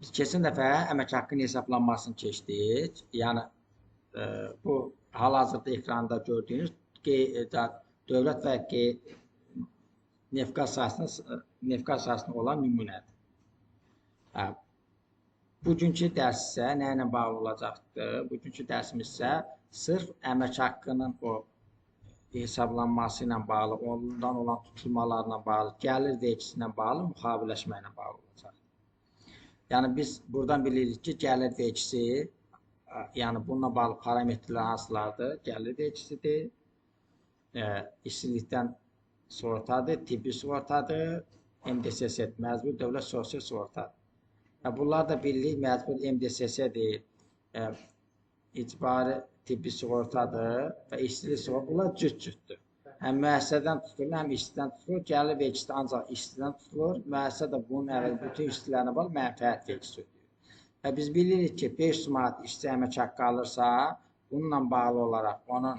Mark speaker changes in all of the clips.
Speaker 1: Biz keçən dəfə əmək haqqının hesablanmasını keçdik. Yəni bu hal-hazırda ekranda gördüyünüz dövlət və neft sahəsində olan nümunədir. Bugünkü dərs isə nə ilə bağlı olacaqdır? Bugünkü dərsimiz isə sırf əmək haqqının o hesablanması ilə bağlı, ondan olan tutulmalarla bağlı, gəlir vergisi ilə bağlı, müxaviləşmə ilə bağlı olacaq. Yəni biz buradan bilirik ki, gəlir vergisi, yəni bununla bağlı parametrlər hansılardır? Gəlir vergisidir, işsizlikdən sığortadır, tibbi sığortadır, MDSS, məcbur dövlət sosial sığortadır. Bunlar da bilirik, məcbur MDSS-dir, icbari tibbi sığortadır və işsizlik sığortadır. Bunlar cüt-cütdür. Həm müəssisədən tutulur, həm işçidən tutulur. Gəlir vergisi də ancaq işçidən tutulur. Müəssisə də bunun əvvəl bütün işçilərinə bağlı mənfəət vergisi ödəyir. Və biz bilirik ki, 500 manat işçi əmək haqqı alırsa, bununla bağlı olaraq onun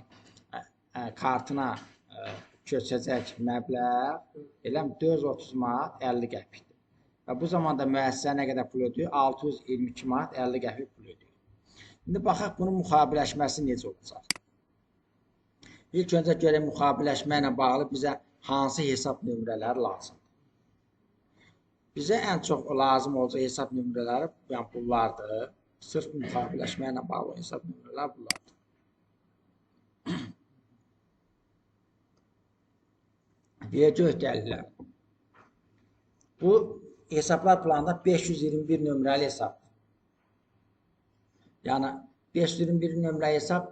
Speaker 1: kartına köçəcək məbləğ elə 430 manat 50 qəpikdir. Və bu zamanda müəssisə nə qədər pul ödəyir? 622 manat 50 qəpik pul ödəyir. İndi baxaq bunun müxabiləşməsi necə olacaq? İlk öncə görək müxabiləşmə ilə bağlı bizə hansı hesab nömrələri lazımdır? Bizə ən çox lazım olacaq hesab nömrələri yəni bunlardır. Sırf müxabiləşmə ilə bağlı hesab nömrələri bunlardır. Vergi öhdəliklər. Bu hesablar planında 521 nömrəli hesabdır. Yəni 521 nömrəli hesab,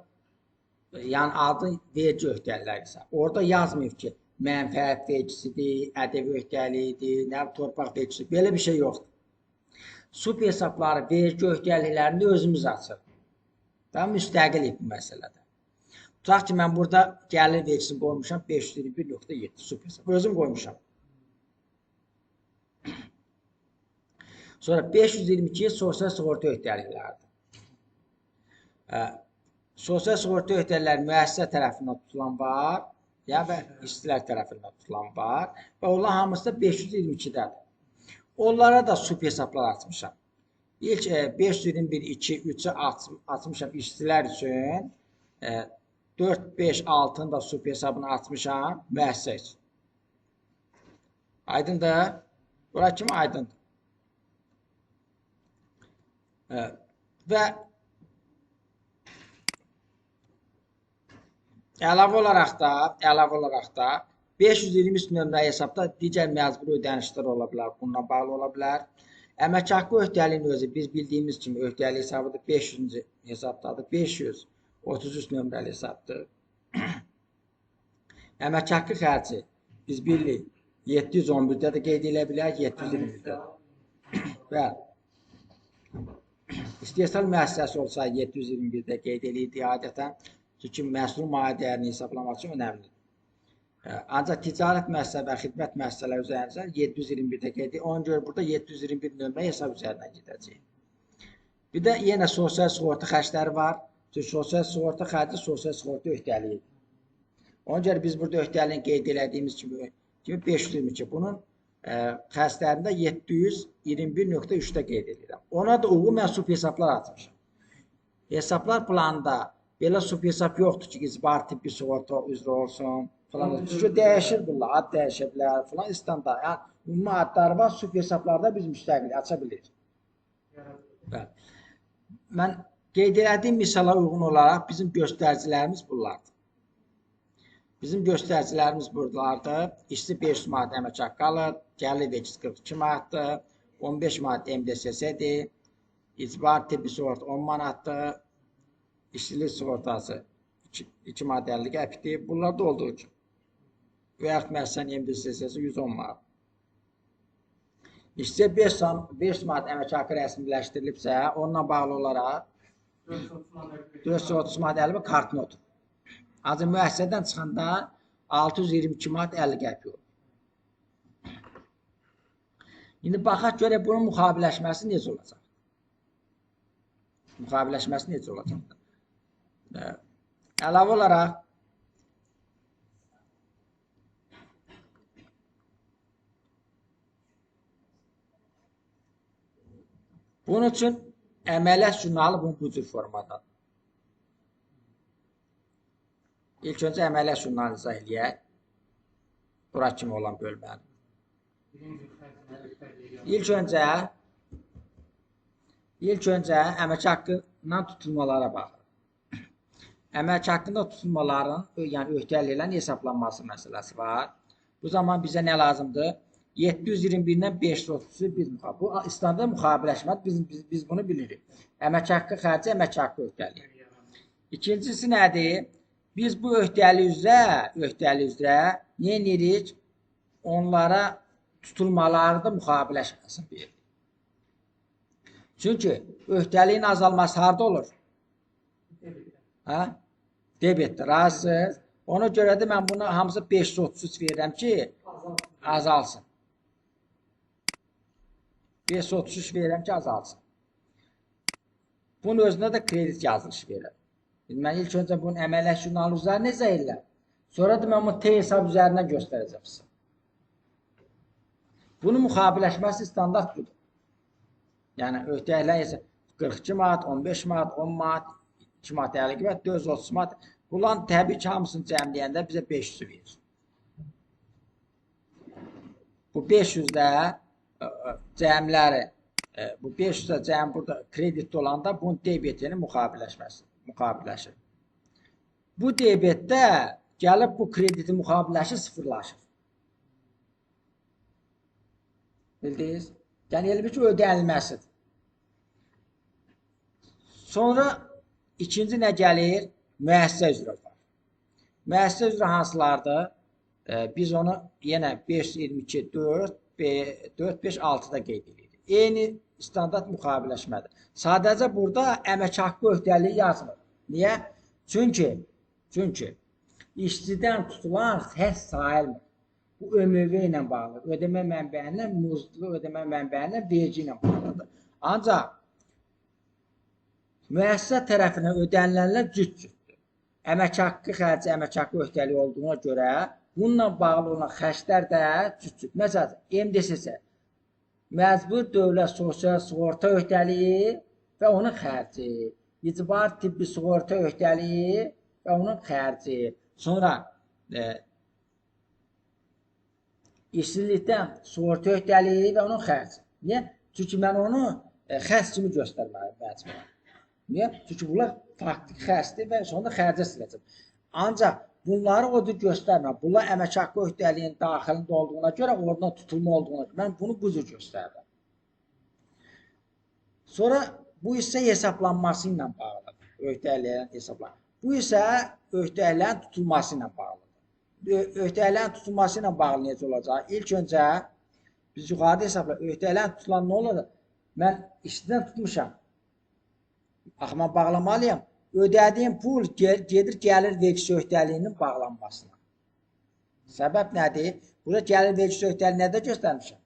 Speaker 1: yəni adı vergi öhdəlikləri hesab. Orada yazmıyor ki, mənfəət vergisidir, ədəbi öhdəliyidir, nə torpaq vergisidir. Belə bir şey yoxdur. Sub hesabları, vergi öhdəliklərini özümüz açırıq. Və müstəqilik bu məsələdə. Tutaq ki, mən burada gəlir vergisini qoymuşam 521.7 sub hesab. Özüm qoymuşam. Sonra 522 sosial sığorta öhdəlikləridir. Sosial sığorta öhdəlikləri müəssisə tərəfindən tutulan var, ya və işçilər tərəfindən tutulan var və onlar hamısı da 522-dədir. Onlara da sub hesablar açmışam. İlk 521, 2, 3-ü açmışam işçilər üçün, 4, 5, 6-nı da sub hesabını açmışam müəssisə üçün. Aydındır? Bura kimi aydındır. Və əlavə olaraq da 523 nömrə hesabda digər məcburi ödənişlər ola bilər, bununla bağlı ola bilər. Əmək haqqı öhdəliyin özü biz bildiyimiz kimi öhdəlik hesabıdır, 500-cü hesabdadır, 533 nömrəli hesabdır. Əmək haqqı xərci biz bilirik 711-də də qeyd edə bilərik, 721-də də. Və istehsal müəssisəsi olsa 721-də qeyd edirdik adətən. Çünki məhsul maliyyə dəyərini hesablamaq üçün önəmlidir. Ancaq ticarət müəssisələri və xidmət müəssisələri üzərindən 721-də qeyd edir. Ona görə burada 721 nömrə hesab üzərindən gedəcək. Bir də yenə sosial sığorta xərcləri var. Çünki sosial sığorta xərci sosial sığorta öhdəliyidir. Ona görə biz burada öhdəliyin qeyd elədiyimiz kimi 522 bunun xərclərində 721.3-də qeyd edirəm. Ona da uyğun mən sub hesablar açmışam. Hesablar planında belə sub hesab yoxdur ki, icbari tibbi sığorta üzrə olsun falan. Çünki dəyişir bunlar, ad dəyişə bilər falan standart. Yəni ümumi adları var, sub hesablarda biz müstəqil aça bilirik. Mən qeyd elədiyim misala uyğun olaraq bizim göstəricilərimiz bunlardır. Bizim göstəricilərimiz buradalardır. İşçi 500 manat əmək haqqı alır, gəlir vergisi 42 manatdır, 15 manat MDSS-dir, icbari tibbi sığorta 10 manatdır, işçilik sığortası 2 manat 50 qəpikdir. Bunlar da olduğu üçün. Və yaxud müəssisənin MDSS-si 110 manat. İşçiyə 500 manat əmək haqqı rəsmiləşdirilibsə, onunla bağlı olaraq 430 manat 50 kartın otur. Ancaq müəssisədən çıxanda 622 manat 50 qəpik olur. İndi baxaq görək bunun müxabiləşməsi necə olacaq? Müxabiləşməsi necə olacaq? Əlavə olaraq Bunun üçün əməliyyat jurnalı bu cür formadadır. İlk öncə əməliyyat jurnalını izah eləyək. Bura kimi olan bölməli. İlk öncə əmək haqqından tutulmalara baxır. Əmək haqqında tutulmaların, yəni öhdəliklərin hesablanması məsələsi var. Bu zaman bizə nə lazımdır? 721-dən 533 biz müxabilə. Bu standart müxabiləşmədir. Biz bunu bilirik. Əmək haqqı xərci, əmək haqqı öhdəliyi. İkincisi nədir? Biz bu öhdəlik üzrə nə edirik? Onlara tutulmaları da müxabiləşməsini veririk. Çünki öhdəliyin azalması harada olur? Debetdir, razısınız. Ona görə də mən bunu hamısı 533 verirəm ki, azalsın. 533 verirəm ki, azalsın. Bunun özünə də kredit yazılışı verirəm. Mən ilk öncə bunun əməliyyat jurnalı üzərinə izah edirəm. Sonra da mən bunu T hesab üzərindən göstərəcəm sizə. Bunun müxabiləşməsi standart budur. Yəni, öhdəliklər 42 manat, 15 manat, 10 manat, 2 manat, 52 manat, 430 manat. Bunların təbii ki, hamısını cəmləyəndə bizə 500 verir. Bu 500-də cəmləri, bu 500-də cəm burada kreditli olanda bunun debetini müxabiləşir. Bu debetdə gəlib bu krediti müxabiləşir, sıfırlaşır. Bildiniz? Yəni, elə bir ki, ödənilməsidir. Sonra ikinci nə gəlir? Müəssisə üzrə var. Müəssisə üzrə hansılardır? Biz onu yenə 522, 4, 5, 6-da qeyd edirik. Eyni standart müxabiləşmədir. Sadəcə burada əmək haqqı öhdəliyi yazmır. Niyə? Çünki işçidən tutulan xərc sayılmır. Bu ÖMV ilə bağlı, ödəmə mənbəyi muzlu ödəmə mənbəyi vergi ilə bağlıdır. Ancaq müəssisə tərəfinə ödənilənlər cüt-cütdür. Əmək haqqı xərci, əmək haqqı öhdəliyi olduğuna görə bununla bağlı olan xərclər də cüt-cüt. Məsələn, MDSS məcbur dövlət sosial sığorta öhdəliyi və onun xərci, icbari tibbi sığorta öhdəliyi və onun xərci. Sonra işsizlikdən sığorta öhdəliyi və onun xərci. Niyə? Çünki mən onu xərc kimi göstərməliyim məcbur. Niyə? Çünki bunlar faktik xərcdir və sonra xərcə siləcəm. Ancaq bunları o cür göstərməm. Bunlar əmək haqqı öhdəliyinin daxilində olduğuna görə, oradan tutulma olduğuna görə mən bunu bu cür göstərdim. Sonra bu isə hesablanması ilə bağlıdır. Öhdəliyin hesablanması. Bu isə öhdəliyin tutulması ilə bağlıdır. Öhdəliyin tutulması ilə bağlı necə olacaq? İlk öncə biz yuxarıda hesablayaq. Öhdəliyin tutulan nə olur? Mən işçidən tutmuşam. Axı, mən bağlamalıyam. Ödədiyim pul gedir gəlir vergisi öhdəliyinin bağlanmasına. Səbəb nədir? Burada gəlir vergisi öhdəliyi nədə göstərmişəm?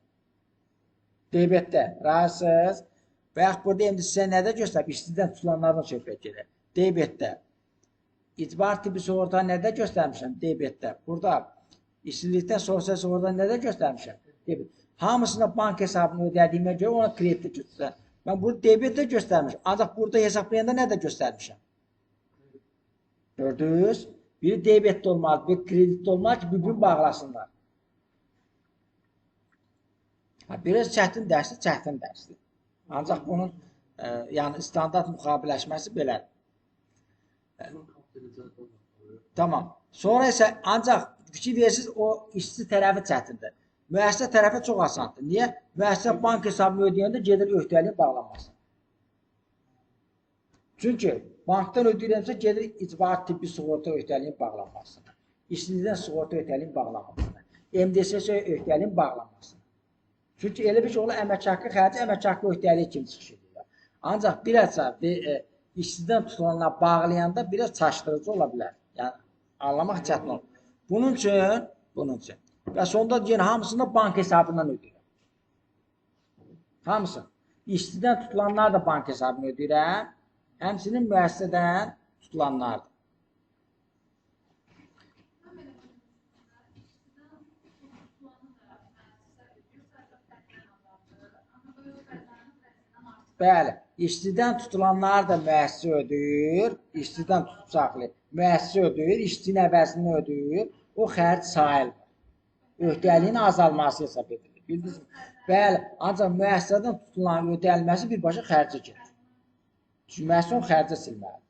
Speaker 1: Debetdə. Razısınız? Və yaxud burada indi sizə nədə göstərib? İşçidən tutulanlardan söhbət gedir. Debetdə. İcbari tibbi sığorta nədə göstərmişəm? Debetdə. Burada işsizlikdən sosial sığorta nədə göstərmişəm? Debet. Hamısına bank hesabını ödədiyimə görə ona kreditlə göstərmişəm. Mən bunu debetdə göstərmişəm. Ancaq burada hesablayanda nədə göstərmişəm? Gördünüz? Biri debetdə olmalı, bir kreditdə olmalı ki, bir-birini bağlasınlar. Biraz çətin dərsdir. Ancaq bunun yəni standart müxabiləşməsi belədir. Tamam. Sonra isə ancaq fikir verirsiniz, o işçi tərəfi çətindir. Müəssisə tərəfi çox asandır. Niyə? Müəssisə bank hesabını ödəyəndə gedir öhdəliyin bağlanması. Çünki bankdan ödəyirəmsə gedir icbari tibbi sığorta öhdəliyin bağlanmasına. İşsizlikdən sığorta öhdəliyin bağlanmasına. MDSS öhdəliyin bağlanmasına. Çünki elə bir şey olur, əmək haqqı xərci, əmək haqqı öhdəliyi kimi çıxış edirlər. Ancaq biraz işsizdən tutulanlar bağlayanda biraz çaşdırıcı ola bilər. Yəni, anlamaq çətin olur. Bunun üçün. Və sonda yenə hamısını bank hesabından ödəyirəm. Hamısı. İşçidən tutulanlar da bank hesabını ödəyirəm. Həmçinin müəssisədən tutulanlardır. Bəli, işçidən tutulanlar da müəssisə ödəyir, işçidən tutub saxlayır. Müəssisə ödəyir, işçinin əvəzini ödəyir, o xərc sayılmır. Öhdəliyin azalması hesab edilir. Bildiniz mi? Bəli, ancaq müəssisədən tutulan ödənilməsi birbaşa xərcə gedir. Çünki müəssisə onu xərcə silməlidir.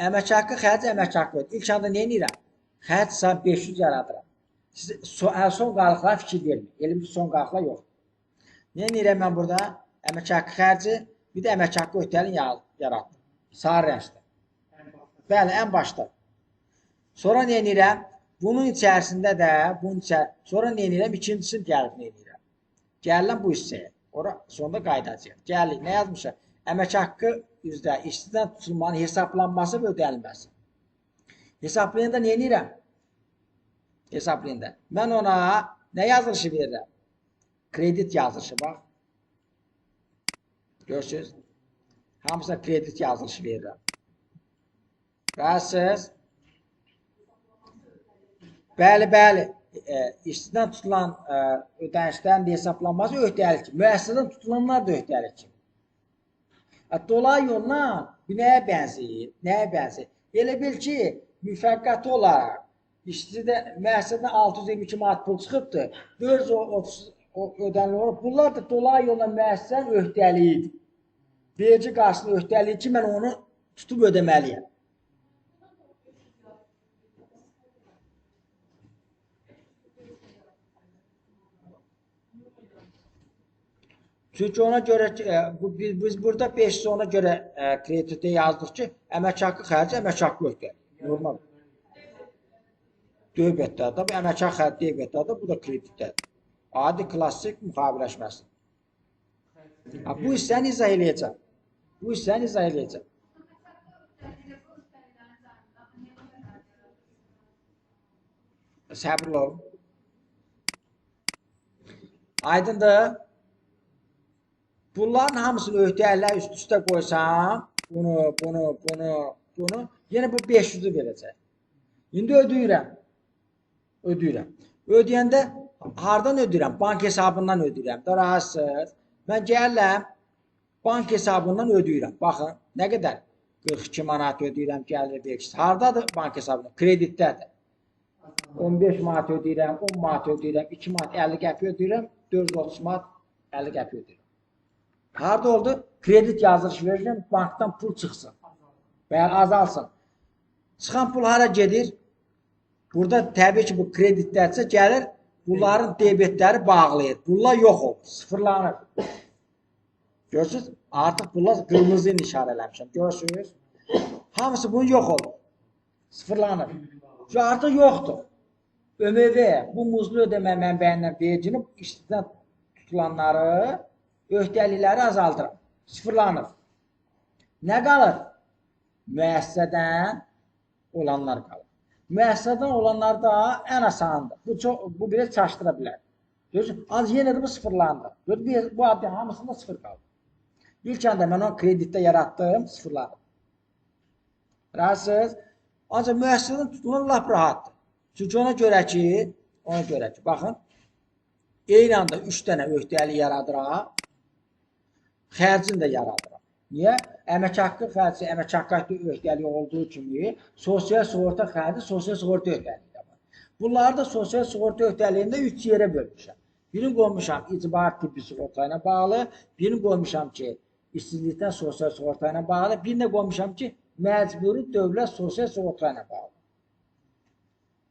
Speaker 1: Əmək haqqı xərc, əmək haqqı ödəyir. İlk anda nə edirəm? Xərc hesab 500 yaradıram. Siz son qalıqlara fikir verməyin. Elə bir son qalıqlar yoxdur. Nə edirəm mən burada? Əmək haqqı xərci, bir də əmək haqqı öhdəliyini yaratdım. Sarı rəngdə. Bəli, ən başda. Sonra nə edirəm? Bunun içərisində də, sonra nə edirəm? İkincisini gəlib nə edirəm? Gəlirəm bu hissəyə. Ora sonda qaydacaq. Gəlir, nə yazmışam? Əmək haqqı üzrə işçidən tutulmanın hesablanması və ödənilməsi. Hesablayanda nə edirəm? Hesablayanda. Mən ona nə yazılışı verirəm? Kredit yazılışı, bax. Görürsünüz? Hamısına kredit yazılışı verirəm. Bəsiz? Bəli, bəli. İşçidən tutulan ödənişlərin hesablanması öhdəlik. Müəssisədən tutulanlar da öhdəlik. Dolay yolla nəyə bənzəyir? Nəyə bənzəyir? Elə bil ki, müvəqqəti olaraq müəssisədən 622 manat pul çıxıbdır, 430 ödənilir olur. Bunlar da dolay yolla müəssisənin öhdəliyidir. Vergi qarşısında öhdəliyi ki, mən onu tutub ödəməliyəm. Çünki ona görə biz burada 500 ona görə kreditdə yazdıq ki, əmək haqqı xərci, əmək haqqı öhdəliyi. Normal. Dövbətdə də, bu əmək haqqı xərci dövbətdə də, bu da kreditdədir. Adi klassik müxaviləşməsi. Bu hissəni izah eləyəcəm. Bu hissəni izah eləyəcəm. Səbirli olun. Aydındır. Bunların hamısını öhdəliklər üst-üstə qoysam, bunu, yenə bu 500'ü verəcək. İndi ödəyirəm. Ödəyəndə hardan ödəyirəm? Bank hesabından ödəyirəm. Rahatsız. Mən gəlirəm, bank hesabından ödəyirəm. Baxın, nə qədər? 42 manat ödəyirəm, gəlir vergisi. Hardadır bank hesabından? Kreditdədir. 15 manat ödəyirəm, 10 manat ödəyirəm, 2 manat 50 qəpik ödəyirəm, 430 manat 50 qəpik ödəyirəm. Harada oldu? Kredit yazılışı verirəm, bankdan pul çıxsın. Və ya azalsın. Çıxan pul hara gedir? Burada təbii ki, bu kreditlərsə gəlir, bunların debetləri bağlayır. Bunlar yox olur, sıfırlanır. Görürsünüz? Artıq bunlar qırmızı ilə işarələmişəm. Görürsünüz? Hamısı bunun yox olur. Sıfırlanır. Şu artıq yoxdur. ÖMV bu muzlu ödəmə mənbəyindən verginin işçidən tutulanları, öhdəlikləri azaldıram. Sıfırlanır. Nə qalır? Müəssisədən olanlar qalır. Müəssisədən olanlar da ən asandır. Bu biraz çaşdıra bilər. Görürsünüz? Ancaq yenə də bu sıfırlandı. Bu adın hamısında sıfır qaldı. İlk anda mən onu kreditdə yaratdım, sıfırladım. Rahatsız. Ancaq müəssisədən tutulan lap rahatdır. Çünki ona görə ki, baxın, eyni anda 3 dənə öhdəlik yaradıram, xərcini də yaradıram. Niyə? Əmək haqqı xərci, əmək haqqı öhdəliyi olduğu kimi, sosial sığorta xərci, sosial sığorta öhdəliyi də var. Bunları da sosial sığorta öhdəliyində 3 yerə bölmüşəm. Birini qoymuşam icbari tibbi sığorta ilə bağlı, birini qoymuşam ki, işsizlikdən sosial sığorta ilə bağlı, birini qoymuşam ki, məcburi dövlət sosial sığorta ilə bağlı.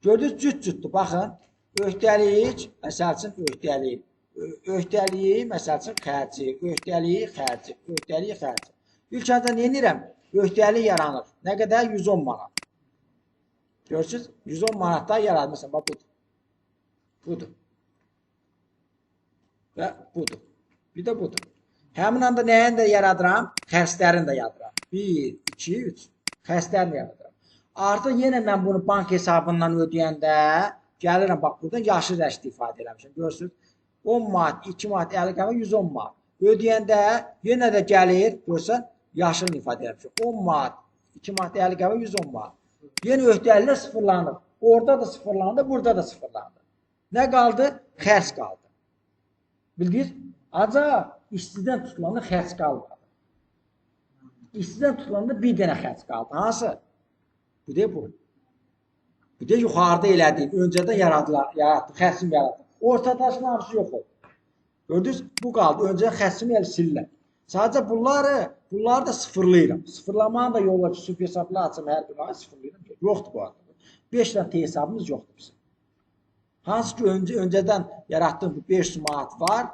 Speaker 1: Gördünüz, cüt-cütdür. Baxın, öhdəlik, məsəl üçün öhdəlik. Öhdəliyi, məsəl üçün xərci, öhdəliyi, xərci, öhdəliyi, xərci. İlk anda nə edirəm? Öhdəlik yaranır. Nə qədər? 110 manat. Görürsünüz? 110 manatdan yaranır. Məsələn, bax, budur. Budur. Və budur. Bir də budur. Həmin anda nəyin də yaradıram? Xərclərini də yaradıram. 1, 2, 3. Xərclərini yaradıram. Artıq yenə mən bunu bank hesabından ödəyəndə gəlirəm, bax, buradan yaşıl rəşdi ifadə eləmişəm. Görürsünüz? 10 manat, 2 manat, 50 qəpik, 110 manat. Ödəyəndə yenə də gəlir, görsən, yaşıl ifadə eləmişəm. 10 manat, 2 manat, 50 qəpik, 110 manat. Yenə öhdəliklər sıfırlanır. Orada da sıfırlandı, burada da sıfırlandı. Nə qaldı? Xərc qaldı. Bildiniz? Ancaq işçidən tutulanda xərc qalmadı. İşçidən tutulanda bir dənə xərc qaldı. Hansı? Bu da bu. Bu da yuxarıda elədiyim, öncədən yaratdı, xərcim yaratdı. Ortadakının hamısı yox oldu. Gördünüz? Bu qaldı. Öncədən xərcimi elə silirlər. Sadəcə bunları da sıfırlayıram. Sıfırlamanın da yolu ki, süp hesabla açım, hər bir ay sıfırlayıram. Yoxdur bu arada. 5 dənə T hesabımız yoxdur bizim. Hansı ki, öncədən yaratdığım bu 500 manat var,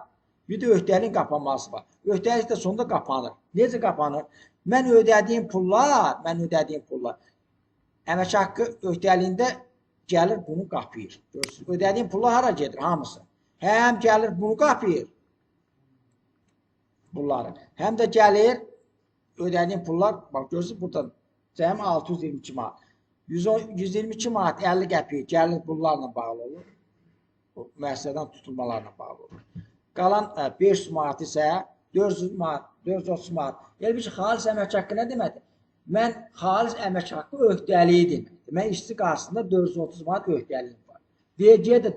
Speaker 1: bir də öhdəliyin qapanması var. Öhdəlik də sonunda qapanır. Necə qapanır? Mən ödədiyim pullar, əmək haqqı öhdəliyində gəlir bunu qapıyır. Görürsünüz, ödədiyim pullar hara gedir? Hamısı. Həm gəlir bunu qapıyır, bunları. Həm də gəlir, ödədiyim pullar, bax görürsünüz, burada cəmi 622 manat. 122 manat 50 qəpik gəlir bunlarla bağlı olur. Müəssisədən tutulmalarla bağlı olur. Qalan 500 manat isə 400 manat, 430 manat. Yəni bir ki, xalis əmək haqqı nə deməkdir? Mən xalis əmək haqqı öhdəliyi deməkdir. Mən işçi qarşısında 430 manat öhdəliyim var. VG-yə də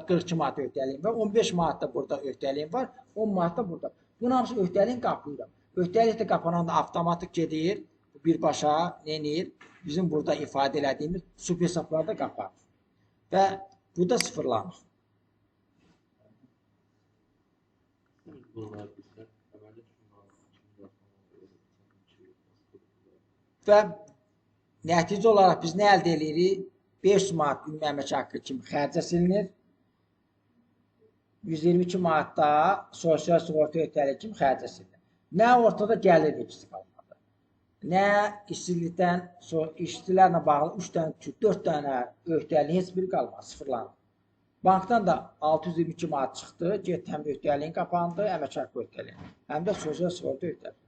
Speaker 1: 42 manat öhdəliyim var. 15 manat da burada öhdəliyim var. 10 manat da burada. Bunun hamısı öhdəliyin qapıyıram. Öhdəlik də qapananda avtomatik gedir. Birbaşa neyir? Bizim burada ifadə elədiyimiz süp hesablarda qapanır. Və bu da sıfırlanır. Və nəticə olaraq biz nə əldə edirik? 500 manat ümumi əmək haqqı kimi xərcə silinir. 122 manat da sosial sığorta öhdəliyi kimi xərcə silinir. Nə ortada gəlir ikisi qalmadı. Nə işçilikdən, işçilərlə bağlı 3 dənə, 4 dənə öhdəliyi heç biri qalmaz, sıfırlanır. Bankdan da 622 manat çıxdı, get həm öhdəliyin qapandı, əmək haqqı öhdəliyi, həm də sosial sığorta öhdəliyi.